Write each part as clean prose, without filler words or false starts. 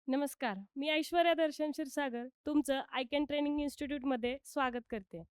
नमस्कार. मी ऐश्वर्या दर्शन क्षीरसागर तुमचं आयकॅन ट्रेनिंग इन्स्टिट्यूटमध्ये स्वागत करते.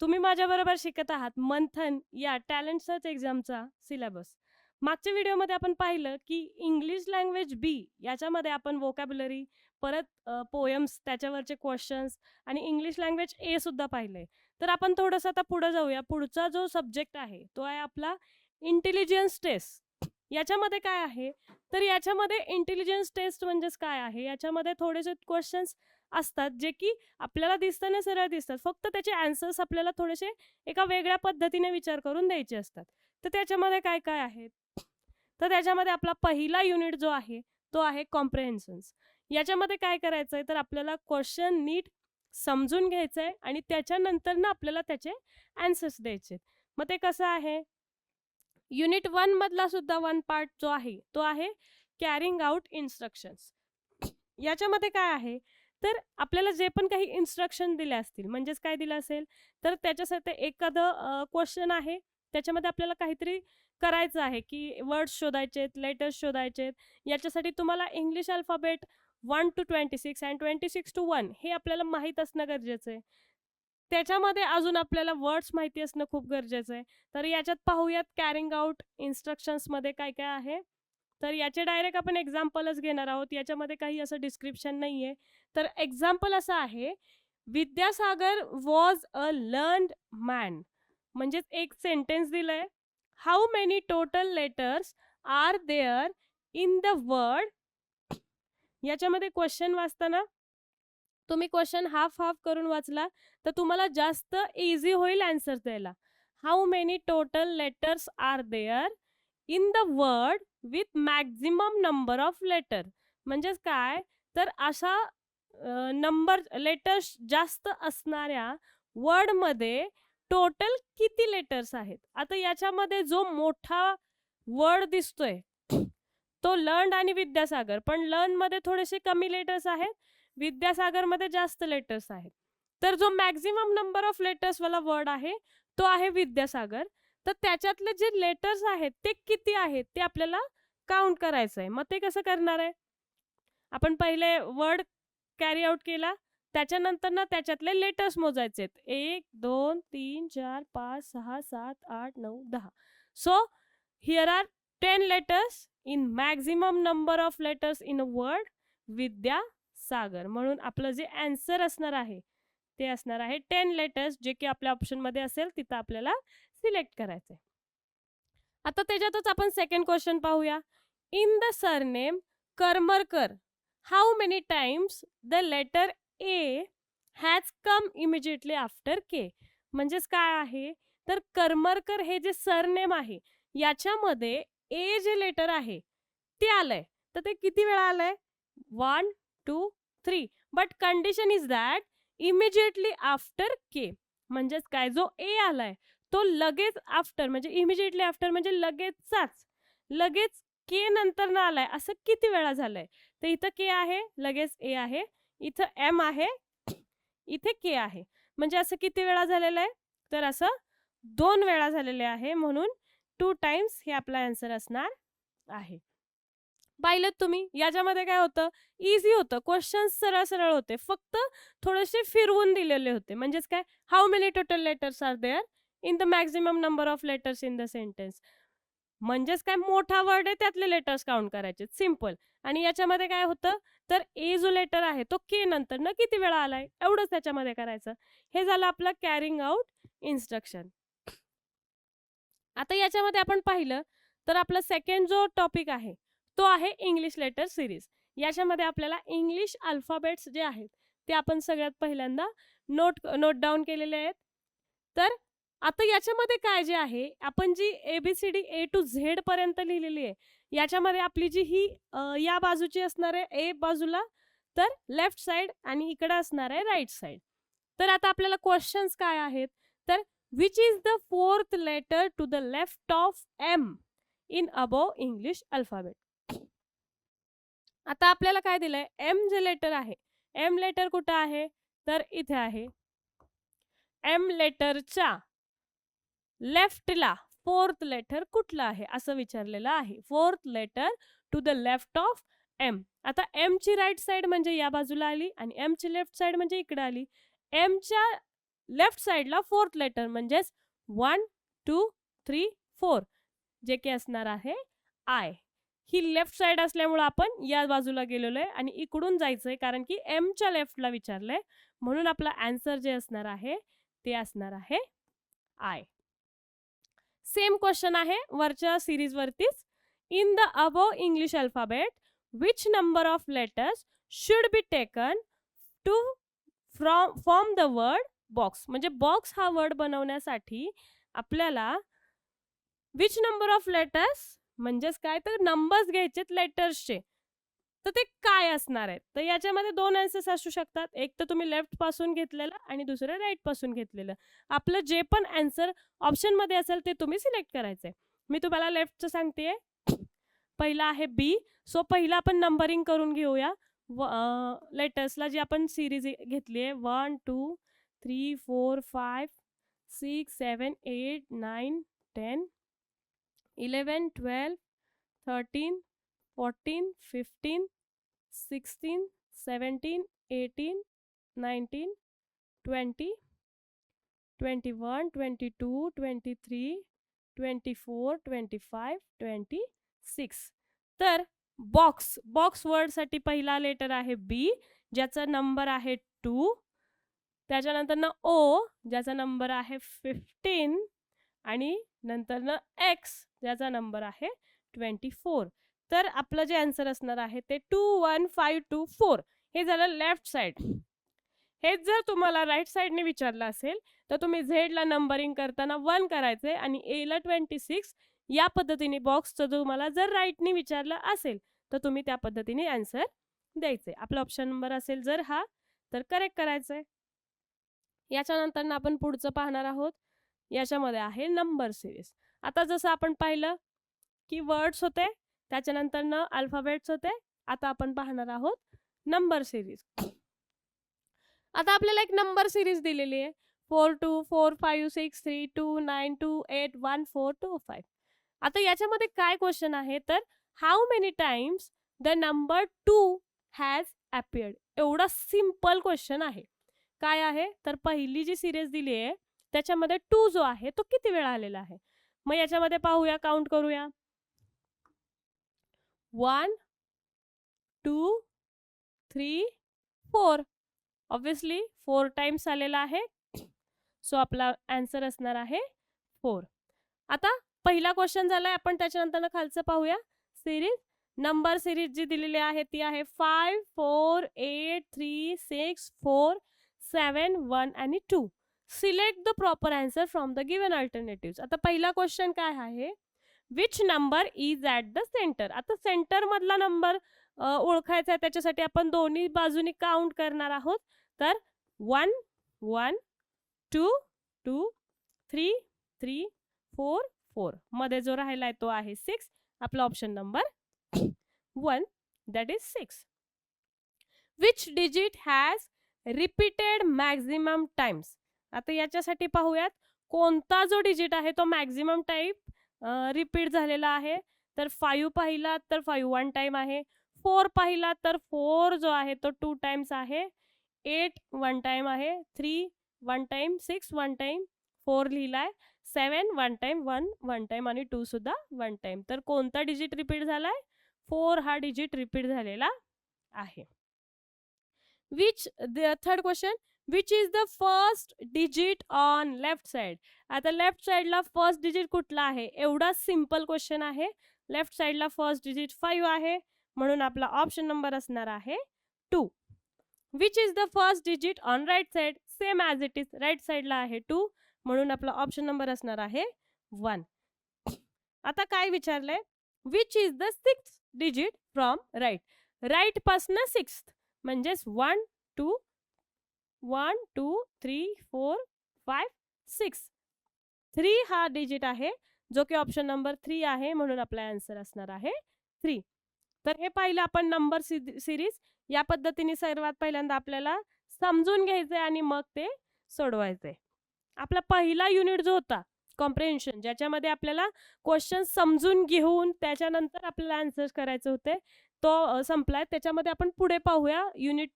तुम्ही माझ्याबरोबर शिकत आहात मंथन या टॅलेंट सर्च एक्झामचा सिलेबस. मागच्या व्हिडिओमध्ये आपण पाहिलं की इंग्लिश लँग्वेज बी याच्यामध्ये आपण व्होकॅब्युलरी, परत पोएम्स, त्याच्यावरचे क्वेश्चन्स आणि इंग्लिश लँग्वेज ए सुद्धा पाहिलंय. तर आपण थोडंसं आता पुढे जाऊया. पुढचा जो सब्जेक्ट आहे तो आहे आपला इंटेलिजन्स टेस्ट. याच्यामध्ये काय आहे, तर याच्यामध्ये इंटेलिजन्स टेस्ट म्हणजेच काय आहे, याच्यामध्ये थोडेसे क्वेश्चन्स असतात जे की आपल्याला दिसताना सरळ दिसतात, फक्त त्याचे आन्सर्स आपल्याला थोडेसे एका वेगळ्या पद्धतीने विचार करून द्यायचे असतात. तर त्याच्यामध्ये काय काय आहेत, तर त्याच्यामध्ये आपला पहिला युनिट जो आहे तो आहे कॉम्प्रेहेन्शन्स. याच्यामध्ये काय करायचं आहे, तर आपल्याला क्वेश्चन नीट समजून घ्यायचं आहे आणि त्याच्यानंतर ना आपल्याला त्याचे आन्सर्स द्यायचे. मग ते कसं आहे, युनिट 1 मधला सुद्धा वन पार्ट जो आहे तो आहे कॅरिंग आउट इन्स्ट्रक्शन्स. याच्यामध्ये काय आहे, तर आपल्याला जे पण काही इन्स्ट्रक्शन दिले असतील, म्हणजेच काय दिलं असेल, तर त्याच्यासाठी एखादं क्वेश्चन आहे, त्याच्यामध्ये आपल्याला काहीतरी करायचं आहे की वर्ड्स शोधायचेत, लेटर्स शोधायचेत. याच्यासाठी तुम्हाला इंग्लिश अल्फाबेट 1 to 26 आणि 26 to 1 हे आपल्याला माहीत असणं गरजेचं आहे. त्याच्यामध्ये अजून आपल्याला वर्ड्स माहिती असणं खूप गरजेचं आहे. तर याच्यात पाहूयात कॅरिंग आउट इन्स्ट्रक्शन्समध्ये काय काय आहे. तर याचे डायरेक्ट आपण एक्झाम्पलच घेणार आहोत. याच्यामध्ये काही असं डिस्क्रिप्शन नाही आहे. तर एक्झाम्पल असं आहे, Vidyasagar was a learned man. म्हणजेच एक सेंटेन्स दिलंय, how many total letters are there in the word. याच्यामध्ये क्वेश्चन वाचताना तुम्ही क्वेश्चन हाफ हाफ करून वाचला तर तुम्हाला जास्त इझी होईल आन्सर द्यायला. How many total letters are there in the word with maximum number of letter. म्हणजेच काय, तर असा नंबर लेटर्स जास्त असणाऱ्या वर्डमध्ये टोटल किती लेटर्स आहेत. आता याच्यामध्ये जो मोठा वर्ड दिसतोय तो लर्न आणि विद्यासागर, पण लर्न मध्ये थोडेसे कमी लेटर्स आहेत, विद्यासागरमध्ये जास्त लेटर्स आहेत. तर जो मॅक्झिमम नंबर ऑफ लेटर्स वाला वर्ड आहे तो आहे विद्यासागर. तर त्याच्यातले जे लेटर्स आहेत ते किती आहेत ते आपल्याला काउंट करायचं आहे. मग ते कसं करणार आहे, आपण पहिले वर्ड कॅरी आउट केला, त्याच्यानंतर ना त्याच्यातले लेटर्स मोजायचे आहेत. 1 2 3 4 5 6 7 8 9 10. So here are 10 letters in maximum number of letters in a word Vidyasagar. म्हणून आपलं जे आन्सर असणार आहे ते असणार आहे 10 लेटर्स, जे की आपल्या ऑप्शनमध्ये असेल तिथं आपल्याला सिलेक्ट करायचं आहे. आता त्याच्यातच आपण सेकंड क्वेश्चन पाहूया. In the surname Karmarkar how many times the letter A has come immediately after K. म्हणजेच काय आहे, तर करमरकर हे जे सरनेम आहे याच्यामध्ये ए जे लेटर आहे ते आलंय. तर ते किती वेळा आलंय, 1 2 3. But condition is that immediately after K. म्हणजेच काय, जो ए आलाय तो लगेच आफ्टर म्हणजे इमिजिएटली आफ्टर म्हणजे लगेचच, लगेच के नंतर ना आलाय, असं किती वेळा झालंय. तर इथं के आहे, लगेच ए आहे, इथं एम आहे, इथे के आहे. म्हणजे असं किती वेळा झालेलं आहे, तर असं 2 वेळा झालेले आहे. म्हणून 2 टाइम्स हे आपला आन्सर असणार आहे. पाहिलं तुम्ही, याच्यामध्ये काय होतं, इझी होतं, क्वेश्चन्स सरळ सरळ होते, फक्त थोडेसे फिरवून दिलेले होते. म्हणजेच काय, how many total letters are there in the maximum number of letters in the sentence. म्हणजेच काय, मोठा वर्ड आहे त्यातले लेटर्स काउंट करायचे, सिम्पल. आणि याच्यामध्ये काय होतं, तर ए जो लेटर आहे तो के नंतर ना किती वेळा आलाय एवढंच त्याच्यामध्ये करायचं. हे झालं आपलं कॅरिंग आउट इन्स्ट्रक्शन. आता याच्यामध्ये आपण पाहिलं तर आपला सेकंड जो टॉपिक आहे तो आहे इंग्लिश लेटर सिरीज. याच्यामध्ये आपल्याला इंग्लिश अल्फाबेट्स जे आहेत ते आपण सगळ्यात पहिल्यांदा नोट डाऊन केलेले आहेत. तर आता याच्यामध्ये काय जे आहे, आपण जी ABCD A to Z पर्यंत लिहिलेली आहे, याच्यामध्ये आपली जी ही या बाजूची असणार आहे ए बाजूला, तर लेफ्ट साइड, आणि इकडे असणार आहे राईट साइड. तर आता आपल्याला क्वेश्चन्स काय आहेत, तर which is the fourth letter to the left of M in above English alphabet. आता आपल्याला काय दिलंय, एम जे लेटर आहे, एम लेटर कुठं आहे, तर इथे आहे. एम लेटरच्या लेफ्टला फोर्थ लेटर कुठलं आहे असं विचारलेलं आहे. Fourth letter to the left of M. आता एमची राईट साईड म्हणजे या बाजूला आली आणि एमची लेफ्ट साईड म्हणजे इकडे आली. एमच्या लेफ्ट साईडला फोर्थ लेटर म्हणजेच 1 2 3 4 जे की असणार आहे आय. ही लेफ्ट साईड असल्यामुळे आपण या बाजूला गेलेलो आहे आणि इकडून जायचंय कारण की एमच्या लेफ्टला विचारलंय, म्हणून आपला आन्सर जे असणार आहे ते असणार आहे आय. सेम क्वेश्चन आहे वरच्या सिरीज वरतीच. In the above English alphabet which number of letters should be taken to form the word box. म्हणजे बॉक्स हा वर्ड बनवण्यासाठी आपल्याला विच नंबर ऑफ लेटर्स म्हणजेच काय तर नंबर्स घ्यायचेत लेटर्सचे. तर ते काय असणार आहेत? तर याच्यामध्ये दोन आन्सर्स असू शकतात. एक तर तुम्ही लेफ्ट पासून घेतलेलं आणि दुसरं राईट पासून घेतलेलं. आपलं जे पण आन्सर ऑप्शनमध्ये असेल ते तुम्ही सिलेक्ट करायचंय. मी तुम्हाला लेफ्टचं सांगतेय. पहिला आहे बी. सो पहिला आपण नंबरिंग करून घेऊया लेटर्सला, जी आपण सिरीज घेतली आहे 1 2 3 4 5 6 7 8 9 10 11 12 13 14 15 16 17 18 19 20 21 22 23 24 25 26. तर बॉक्स वर्डसाठी पहिला लेटर आहे बी, ज्याचा नंबर आहे 2. त्याच्यानंतरनं ओ, ज्याचा नंबर आहे 15 आणि नंतरनं एक्स, ज्याचा नंबर आहे 24. तर आपलं जे आन्सर असणार आहे ते 2 1 5 2 4. हे झालं लेफ्ट साईड. हेच जर तुम्हाला राईट साईडने विचारलं असेल तर तुम्ही झेडला नंबरिंग करताना 1 करायचे आणि एला 26. या पद्धतीने बॉक्सचं तुम्हाला जर राईटने विचारलं असेल तर तुम्ही त्या पद्धतीने आन्सर द्यायचे. आपला ऑप्शन नंबर असेल जर हा तर करेक्ट करायचंय. याच्यानंतर आपण पुढचं पाहणार आहोत. याच्यामध्ये आहे नंबर सिरीज. आता जसं आपण पाहिलं की वर्ड्स होते, त्याच्यानंतर अल्फाबेट्स होते. आता आपण पाहणार आहोत नंबर सिरीज. आता आपल्याला एक नंबर सिरीज दिलेली आहे 4 2 4 5 6 3 2 9 2 8 1 4 2 5. आता याच्यामध्ये काय क्वेश्चन आहे तर how many times the number 2 has appeared. एवढा सिंपल क्वेश्चन आहे. काय आहे तर पहिली जी सिरीज दिली आहे त्याच्यामध्ये 2 जो आहे तो किती वेळा आलेला आहे. मग याच्यामध्ये पाहूया, काउंट करूया. 1 2 3 4. ऑब्विसली 4 टाइम्स आलेला आहे. सो आपला आन्सर असणार आहे 4. आता पहिला क्वेश्चन झालाय, आपण त्याच्यानंतर खालचं पाहूया. सिरीज नंबर सिरीज जी दिलेली आहे ती आहे 5 4 8 3 6 4 7 1 आणि 2. Select the proper answer from the given alternative. आता पहिला क्वेश्चन काय आहे, which number is at the centre. आता सेंटर मधला नंबर ओळखायचा आहे, त्याच्यासाठी आपण दोन्ही बाजूनी काउंट करणार आहोत. तर 1 1 2 2 3 3 4 4. मध्ये जो राहिलाय तो आहे 6. आपला option number 1 that is 6. Which digit has repeated maximum times. आता याच्यासाठी पाहूयात कोणता जो डिजिट आहे तो मॅक्झिमम टाइप रिपीट झालेला आहे. तर 5 पाहिलात तर 5 1 टाइम आहे. 4 पाहिलात तर 4 जो आहे तो 2 टाइम्स आहे. 8 1 टाइम आहे. 3 1 टाइम, 6 1 टाइम, 4 लिहिलाय. 7 1 टाइम, 1 1 टाइम आणि 2 सुद्धा 1 टाइम. तर कोणता डिजिट रिपीट झालाय? 4 हा डिजिट रिपीट झालेला आहे. Which the third question, which is the first digit on left side. आता लेफ्ट साइडला फर्स्ट डिजिट कुठला आहे? एवढा सिंपल क्वेश्चन आहे. लेफ्ट साइडला फर्स्ट डिजिट 5 आहे, म्हणून आपला ऑप्शन नंबर असणार आहे 2. Which is the first digit on right side. Same as it is, right साइडला आहे 2, म्हणून आपला ऑप्शन नंबर असणार आहे 1. आता काय विचारलंय, which is the sixth digit from right. Right पासनं सिक्स्थ म्हणजेच 1 2 1 2 3 4 5 6. 3 हा डिजिट आहे जो की ऑप्शन नंबर 3 आहे, म्हणून आपला आन्सर असणार आहे 3. तर हे पाहिलं आपण नंबर सिरीज. या पद्धतीने सर्वात पहिल्यांदा आपल्याला समजून घ्यायचंय आणि मग ते सोडवायचंय. आपला पहिला युनिट जो होता कॉम्प्रिहेन्शन, ज्याच्यामध्ये आपल्याला क्वेश्चन समजून घेऊन त्याच्यानंतर आपल्याला आन्सर्स करायचे होते, तो संपलाय. त्याच्यामध्ये आपण पुढे पाहूया युनिट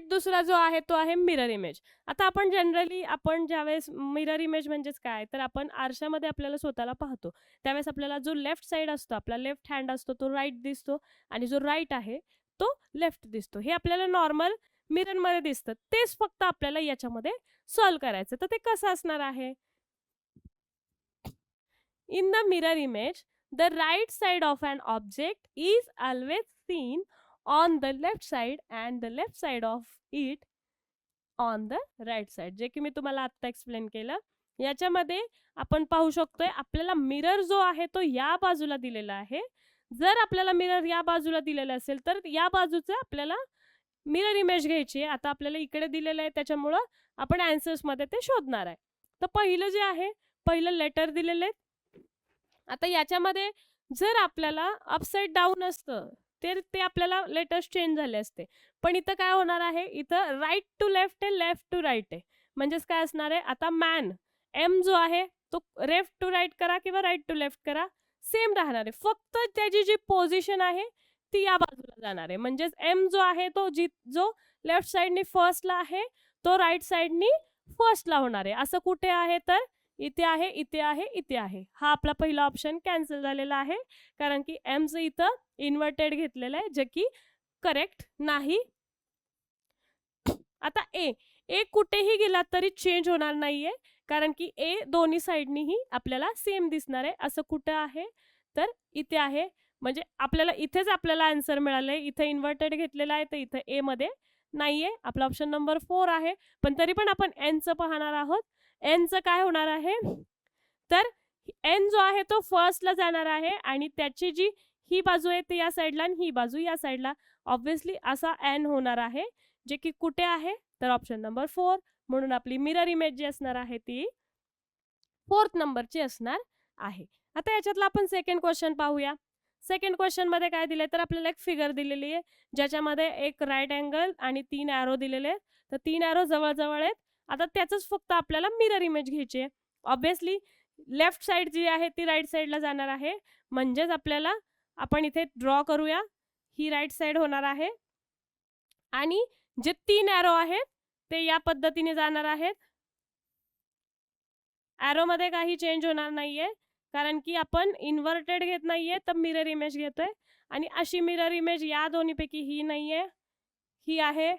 दुसरा जो आहे तो आहे मिरर इमेज. आता आपण जनरली आपण ज्यावेळेस मिरर इमेज म्हणजेच काय, तर आपण आरशामध्ये आपल्याला स्वतःला पाहतो. त्यावेळेस आपल्याला जो लेफ्ट साइड असतो, आपला लेफ्ट हँड असतो तो राईट दिसतो आणि जो राईट आहे तो लेफ्ट दिसतो. हे आपल्याला नॉर्मल मिररमध्ये दिसतं. तेच फक्त आपल्याला याच्यामध्ये सॉल्व्ह करायचं. तर ते कसं असणार आहे? In the mirror image, the right side of an object is always seen on the left side and the left side of it on the right side. जे की मी तुम्हाला आत्ता एक्सप्लेन केलं. याच्यामध्ये आपण पाहू शकतोय आपल्याला मिरर जो आहे तो या बाजूला दिलेला आहे. जर आपल्याला मिरर या बाजूला दिलेला असेल तर या बाजूचं आपल्याला मिरर इमेज घ्यायची आहे. आता आपल्याला इकडे दिलेलं आहे त्याच्यामुळं आपण आन्सर्समध्ये ते शोधणार आहे. तर पहिलं जे आहे, पहिलं लेटर दिलेले आहेत. आता याच्यामध्ये जर आपल्याला अपसाइड डाऊन असतं तर ते आपल्याला लेटर्स चेंज झाले असते. पण इथं काय होणार आहे, इथं राईट टू लेफ्ट आहे, लेफ्ट टू राईट आहे. म्हणजेच काय असणार आहे, आता मॅन एम जो आहे तो लेफ्ट टू राईट करा किंवा राईट टू लेफ्ट करा, सेम राहणार आहे. फक्त त्याची जी पोझिशन आहे ती या बाजूला जाणार आहे. म्हणजेच एम जो आहे तो जो लेफ्ट साईडनी फर्स्टला आहे तो राईट साईडनी फर्स्टला होणार आहे. असं कुठे आहे, तर इथे आहे, इथे आहे, इथे आहे. हा आपला पहिला ऑप्शन कॅन्सल झालेला आहे कारण की एमचं इथं इन्व्हर्टेड घेतलेलं आहे, जे की करेक्ट नाही. आता ए कुठेही गेला तरी चेंज होणार नाहीये कारण की ए दोन्ही साईडनीही आपल्याला सेम दिसणार आहे. असं कुठं आहे, तर इथे आहे. म्हणजे आपल्याला इथेच आपल्याला आन्सर मिळालंय. इथे इन्व्हर्टेड घेतलेला आहे तर इथे ए मध्ये नाहीये. आपला ऑप्शन नंबर 4 आहे. पण तरी पण आपण एनचं पाहणार आहोत. एनचं काय होणार आहे, तर एन जो आहे तो फर्स्टला जाणार आहे आणि त्याची जी ही बाजू आहे ती या साईडला आणि ही बाजू या साईडला. ऑब्व्हियसली असा एन होणार आहे, जे की कुठे आहे, तर ऑप्शन नंबर 4. म्हणून आपली मिरर इमेज जी असणार आहे ती 4th नंबरची असणार आहे. आता याच्यातला आपण सेकंड क्वेश्चन पाहूया. सेकंड क्वेश्चन मध्ये काय दिले, तर आपल्याला एक फिगर दिलेली आहे ज्याच्यामध्ये एक राईट अँगल आणि 3 ॲरो दिलेले आहेत. तर 3 ॲरो जवळ आहेत. आता त्याचंच फक्त आपल्याला मिरर इमेज घ्यायची आहे. ऑब्व्हियसली लेफ्ट साईड जी आहे ती राईट साईडला जाणार आहे. म्हणजेच आपल्याला आपण इथे ड्रॉ करूया, ही राईट साईड होणार आहे आणि जे 3 ॲरो आहेत ते या पद्धतीने जाणार आहेत. ॲरोमध्ये काही चेंज होणार नाहीये कारण की आपण इन्व्हर्टेड घेत नाहीये तर मिरर इमेज घेतोय. आणि अशी मिरर इमेज या दोन्हीपैकी ही नाहीये, ही आहे,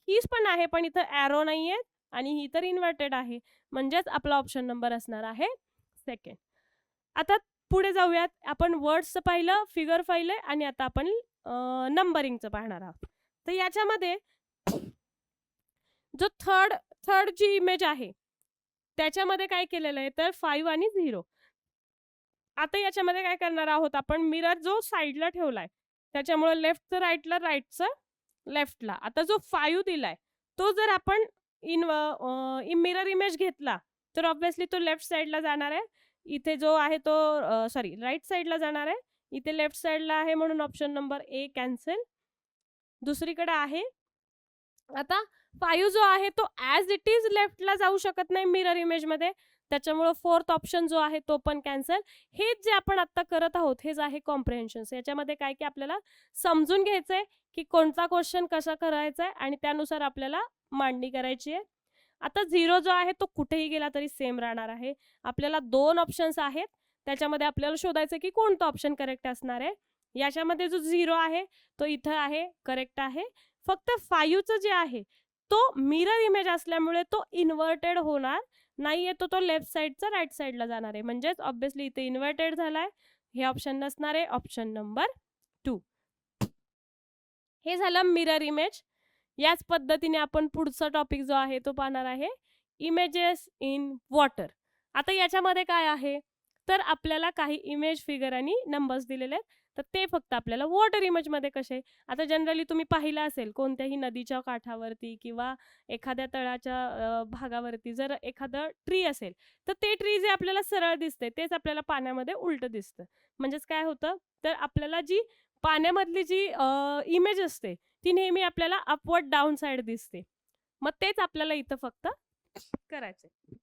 हीच पण आहे पण इथं ॲरो नाहीये आणि ही तर इन्व्हर्टेड आहे. म्हणजेच आपला ऑप्शन नंबर असणार आहे सेकंड. आता पुढे जाऊयात. आपण वर्ड्सचं पाहिलं, फिगर पाहिलंय आणि आता आपण नंबरिंगचं पाहणार आहोत. तर याच्यामध्ये जो थर्ड जी इमेज आहे त्याच्यामध्ये काय केलेलं आहे, तर 5 आणि 0. आता याच्यामध्ये काय करणार आहोत आपण, मिरर जो साईडला ठेवलाय त्याच्यामुळे लेफ्टचं राईटला, राईटचं लेफ्टला. आता जो 5 दिलाय तो जर आपण मिरर इमेज घेतला तर ऑब्व्हियसली तो लेफ्ट साईडला जाणार आहे. इथे जो आहे तो राईट साईडला जाणार आहे. इथे लेफ्ट साईडला आहे म्हणून ऑप्शन नंबर ए कॅन्सल. दुसरीकडे आहे. आता 5 जो आहे तो ॲज इट इज लेफ्टला जाऊ शकत नाही मिरर इमेजमध्ये, त्याच्यामुळे 4th ऑप्शन जो आहे तो पण कॅन्सल. हेच जे आपण आता करत आहोत हेच आहे कॉम्प्रिहेन्शन. याच्यामध्ये काय की आपल्याला समजून घ्यायचंय की कोणता क्वेश्चन कसा करायचा आहे आणि त्यानुसार आपल्याला मांडणी करायची आहे. आता 0 जो आहे तो कुठेही गेला तरी सेम राहणार आहे. आपल्याला 2 ऑप्शन्स आहेत, त्याच्यामध्ये आपल्याला शोधायचं की कोणतं ऑप्शन करेक्ट असणार आहे. याच्यामध्ये जो 0 आहे तो इथं आहे, करेक्ट आहे. फक्त 5चं जे आहे तो मिरर इमेज असल्यामुळे तो इन्व्हर्टेड होणार नाहीये, तो लेफ्ट साईडचा राईट साईडला जाणार आहे. म्हणजेच ऑब्व्हियसली इथे इन्व्हर्टेड झालाय, हे ऑप्शन नसणार आहे, ऑप्शन नंबर 2. हे झालं मिरर इमेज. याच पद्धतीने आपण पुढचा टॉपिक जो आहे तो पाहणार आहे, इमेजेस इन वॉटर. आता याच्यामध्ये काय आहे, तर आपल्याला काही इमेज, फिगर आणि नंबर्स दिलेले आहेत. तर ते फक्त आपल्याला वॉटर इमेजमध्ये कसे, आता जनरली तुम्ही पाहिलं असेल कोणत्याही नदीच्या काठावरती किंवा एखाद्या तळाच्या भागावरती जर एखादं ट्री असेल तर ते ट्री जे आपल्याला सरळ दिसते तेच आपल्याला पाण्यामध्ये उलट दिसतं. म्हणजेच काय होतं, तर आपल्याला जी पाण्यामधली जी इमेज असते ती नेहमी आपल्याला अपवर्ड डाऊन साईड दिसते. मग तेच आपल्याला इथं फक्त करायचंय.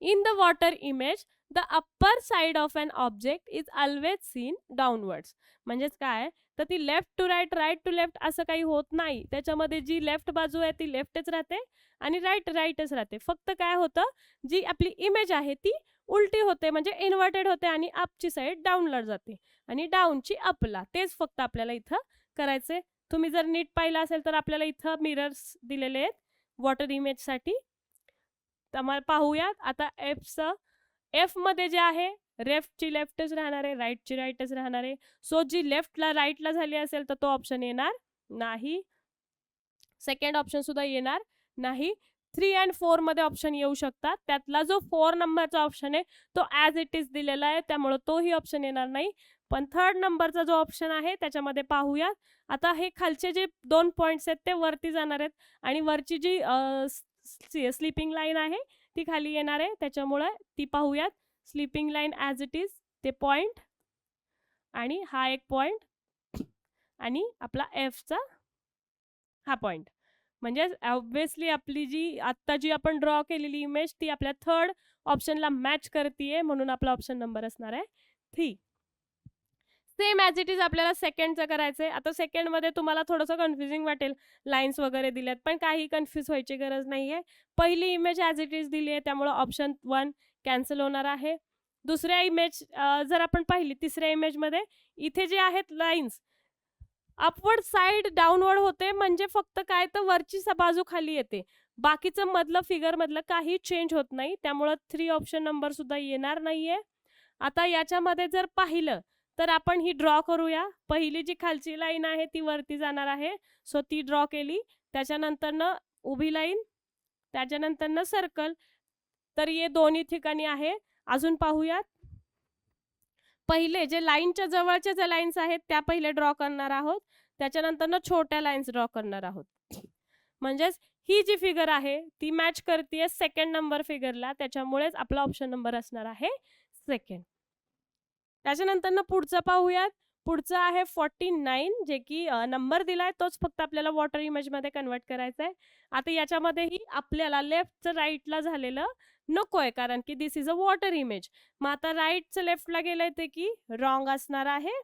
In the water image the upper side of an object is always seen downwards. म्हणजेच काय, तर ती left to right, right to left असं काही होत नाही. त्याच्यामध्ये जी लेफ्ट बाजू आहे ती लेफ्टच राहते आणि राईट राईटच राहते. फक्त काय होतं, जी आपली इमेज आहे ती उलटी होते, म्हणजे इन्व्हर्टेड होते आणि अपची साईड डाऊनला जाते आणि डाऊनची अपला. तेच फक्त आपल्याला इथं करायचे. तुम्ही जर नीट पाहिलं असेल तर आपल्याला इथं मिरर्स दिलेले आहेत वॉटर इमेजसाठी. तर पाहूयात आता एफचं. एफ मध्ये जे आहे लेफ्टची लेफ्टच राहणार आहे, राईटची राईटच राहणार आहे. सो जी लेफ्टला राईटला झाली असेल तर तो ऑप्शन येणार नाही. सेकंड ऑप्शन सुद्धा येणार नाही. 3 आणि 4 मध्ये ऑप्शन येऊ शकतात. त्यातला जो 4 नंबरचा ऑप्शन आहे तो ॲज इट इज दिलेला आहे, त्यामुळे तोही ऑप्शन येणार नाही. पण थर्ड नंबरचा जो ऑप्शन आहे त्याच्यामध्ये पाहूया. आता हे खालचे जे 2 पॉईंट्स आहेत ते वरती जाणार आहेत आणि वरची जी स्लीपिंग लाईन आहे ती खाली येणार आहे, त्याच्यामुळे ती पाहूयात. Sleeping line as it is, ते पॉईंट आणि हा एक पॉईंट आणि आपला एफचा हा पॉईंट. म्हणजे ऑब्व्हियसली आपली जी आत्ता जी आपण ड्रॉ केलेली इमेज ती आपल्या थर्ड ऑप्शनला मॅच करतीये, म्हणून आपला ऑप्शन नंबर असणार आहे 3. सेम ॲज इट इज आपल्याला सेकंडचं करायचं आहे. आता सेकंडमध्ये तुम्हाला थोडंसं कन्फ्युजिंग वाटेल, लाईन्स वगैरे दिल्यात, पण काही कन्फ्यूज व्हायची गरज नाही आहे. पहिली इमेज ॲज इट इज दिली आहे, त्यामुळं ऑप्शन 1 कॅन्सल होणार आहे. दुसऱ्या इमेज जर आपण पाहिली, तिसऱ्या इमेजमध्ये इथे जे आहेत लाईन्स अपवर्ड साईड डाऊनवर्ड होते, म्हणजे फक्त काय तर वरची बाजू खाली येते. बाकीचं मधलं फिगरमधलं काही चेंज होत नाही, त्यामुळं 3 ऑप्शन नंबर सुद्धा येणार नाहीये. आता याच्यामध्ये जर पाहिलं तर आपण ही ड्रॉ करूया. पहिली जी खालची लाईन आहे ती वरती जाणार आहे, सो ती ड्रॉ केली. त्याच्यानंतरनं उभी लाईन, त्याच्यानंतरनं सर्कल. तर हे दोन्ही ठिकाणी आहे. अजून पाहूयात. पहिले जे लाईनच्या जवळच्या ज्या लाईन्स आहेत त्या पहिले ड्रॉ करणार आहोत, त्याच्यानंतरनं छोट्या लाईन्स ड्रॉ करणार आहोत. म्हणजेच ही जी फिगर आहे ती मॅच करते सेकंड नंबर फिगरला, त्याच्यामुळेच आपला ऑप्शन नंबर असणार आहे सेकंड. त्याच्यानंतर पुढचं पाहूयात. पुढचं आहे 49, जे की नंबर दिलाय तोच फक्त आपल्याला वॉटर इमेजमध्ये कन्वर्ट करायचा आहे. आता याच्यामध्येही आपल्याला लेफ्टचं राईटला झालेलं नको आहे, कारण की दिस इज अ वॉटर इमेज. मग आता राईटचं लेफ्टला गेलंय ते की रॉंग असणार आहे,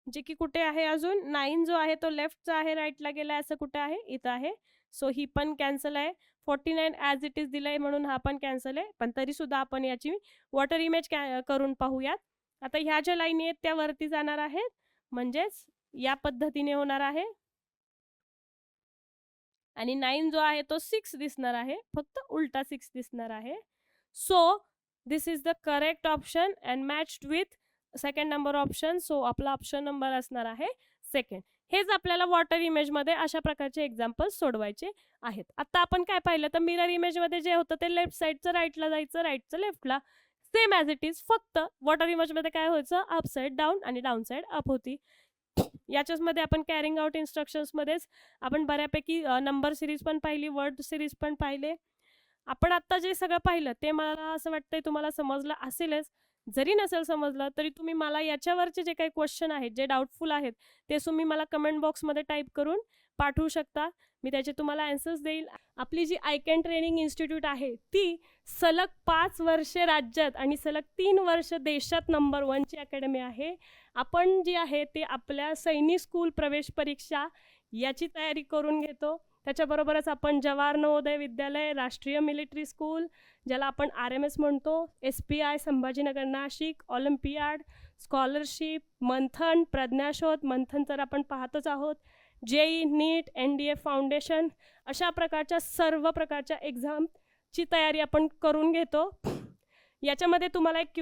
जे की कुठे आहे अजून 9 जो आहे तो लेफ्टचा आहे, राईटला गेलाय असं कुठे आहे, इथं आहे. सो ही पण कॅन्सल आहे. 49 ॲज इट इज दिलंय म्हणून हा पण कॅन्सल आहे. पण तरी सुद्धा आपण याची वॉटर इमेज करून पाहूयात. आता ह्या ज्या लाईनी आहेत त्या वरती जाणार आहेत, म्हणजेच या पद्धतीने होणार आहे. आणि 9 जो आहे तो 6 दिसणार आहे, फक्त उलटा 6 दिसणार आहे. So this is the correct option and matched with second number option. So आपला ऑप्शन नंबर असणार आहे सेकंड. हेच आपल्याला वॉटर इमेजमध्ये अशा प्रकारचे एक्झाम्पल्स सोडवायचे आहेत. आता आपण काय पाहिलं तर मिरर इमेजमध्ये जे होतं ते लेफ्ट साईडचं राईटला जायचं, राईटचं लेफ्टला. सेम ॲज इट इज, फक्त वॉटर इमेजमध्ये काय व्हायचं, अप साईड डाऊन आणि डाऊन साईड अप होती. याच्यामध्ये आपण कॅरिंग आउट इन्स्ट्रक्शन्समध्येच आपण बऱ्यापैकी नंबर सिरीज पण पाहिली, वर्ड सिरीज पण पाहिले. आपण आत्ता जे सगळं पाहिलं ते मला असं वाटतंय तुम्हाला समजलं असेलच. जरी नसेल समजलं तरी तुम्ही मला याच्यावरचे जे काही क्वेश्चन आहेत, जे डाऊटफुल आहेत, ते तुम्ही मला कमेंट बॉक्समध्ये टाईप करून पाठवू शकता. मी त्याचे तुम्हाला आन्सर्स देईल. आपली जी आय कॅन ट्रेनिंग इन्स्टिट्यूट आहे ती सलग 5 वर्षे राज्यात आणि सलग 3 वर्ष देशात नंबर 1ची अकॅडमी आहे. आपण जी आहे ते आपल्या सैनिक स्कूल प्रवेश परीक्षा याची तयारी करून घेतो. त्याच्याबरोबरच आपण जवाहर नवोदय विद्यालय, राष्ट्रीय मिलिटरी स्कूल, ज्याला आपण RMS म्हणतो, SPI Sambhajinagar Nashik, olympiad, scholarship, Manthan, Pragyashodh, Manthan तर आपण पाहतच आहोत, JEE, नीट, NDA फाउंडेशन, अशा प्रकारच्या सर्व प्रकारच्या एक्झामची तयारी आपण करून घेतो. याच्यामध्ये तुम्हाला एक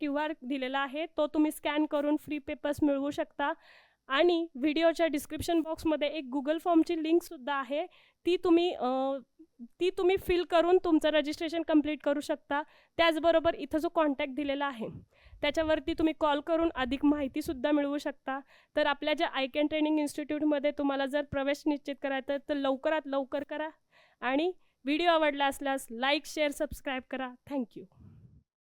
QR दिलेला आहे, तो तुम्ही स्कॅन करून फ्री पेपर्स मिळवू शकता. आणि व्हिडिओच्या डिस्क्रिप्शन बॉक्समध्ये एक गुगल फॉर्मची लिंकसुद्धा आहे, ती तुम्ही फिल करून तुमचं रजिस्ट्रेशन कंप्लीट करू शकता. त्याचबरोबर इथं जो कॉन्टॅक्ट दिलेला आहे त्याच्यावरती तुम्ही कॉल करून अधिक माहितीसुद्धा मिळवू शकता. तर आपल्या ज्या आय कॅन ट्रेनिंग इन्स्टिट्यूटमध्ये तुम्हाला जर प्रवेश निश्चित करायचा तर लवकरात लवकर करा. आणि व्हिडिओ आवडला असल्यास लाईक, शेअर, सबस्क्राईब करा. थँक्यू.